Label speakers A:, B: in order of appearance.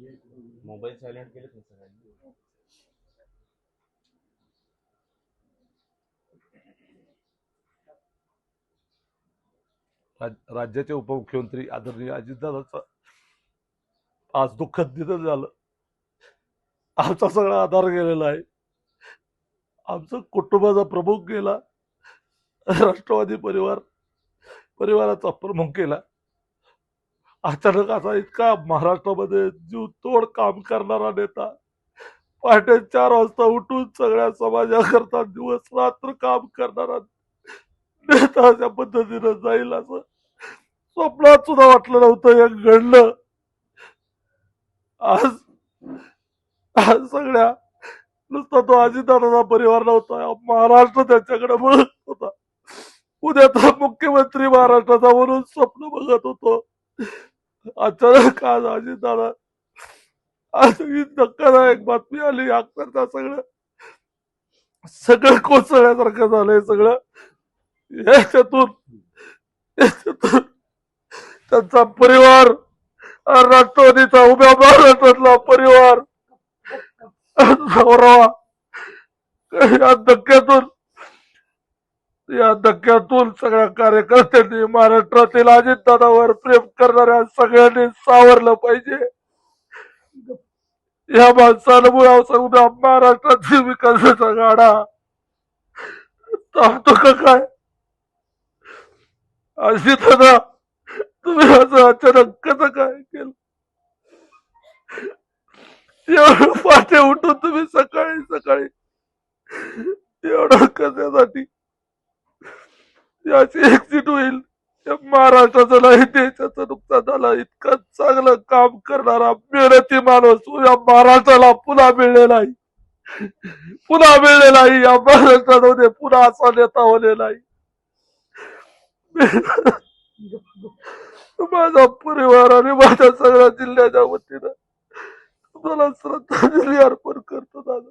A: Mobile silent केलेत ना सगळ्यांनी.
B: राज्याचे उपमुख्यमंत्री आदरणीय अजितदादांचं आज दुःखद निधन झालं. आमचा सगळा आधार गेलेला आहे. आमचं कुटुंबाचा प्रमुख गेला. राष्ट्रवादी परिवाराचा प्रमुख गेला. अचानक असा इतका महाराष्ट्रामध्ये जीव तोड काम करणारा नेता, पहाटे 4 वाजता उठून सगळ्या समाजाकरता दिवस रात्र काम करणारा नेता अशा पद्धतीनं जाईल असं स्वप्नात सुद्धा वाटलं नव्हतं. हे घडलं. आज आज सगळ्या नुसता तो अजितदादाचा परिवार नव्हता, महाराष्ट्र त्याच्याकडे बघत होता. उद्या तर मुख्यमंत्री महाराष्ट्राचा म्हणून स्वप्न बघत होतो. अचानक आज अजितदादा, आज ही धक्कादायक बातमी आली. अक्षरशः सगळं कोसळल्यासारखं झालंय. सगळं याच्यातून त्यांचा परिवार, राष्ट्रवादीचा उभ्या महाराष्ट्रातला परिवार या धक्क्यातून सगळ्या कार्यकर्त्यांनी, महाराष्ट्रातील अजितदादावर प्रेम करणाऱ्या सगळ्यांनी सावरलं पाहिजे. या माणसानं मुळावर उद्या महाराष्ट्रातील विकासाचा गाडा थांबतो का काय? अजितदादा, तुम्ही असं अचानक कसं काय केलं? एवढं पहाटे उठून तुम्ही सकाळी एवढं कशासाठी? याची एक्झिट होईल. महाराष्ट्राचं नाही देशाचं नुकसान झालं. इतकं चांगलं काम करणारा मेहनती माणूस या महाराष्ट्राला पुन्हा मिळलेला आहे. या महाराष्ट्रामध्ये पुन्हा असा नेता होलेला आहे. माझा परिवार आणि माझ्या सगळ्या जिल्ह्याच्या वतीनं तुम्हाला श्रद्धांजली अर्पण करतो दादा.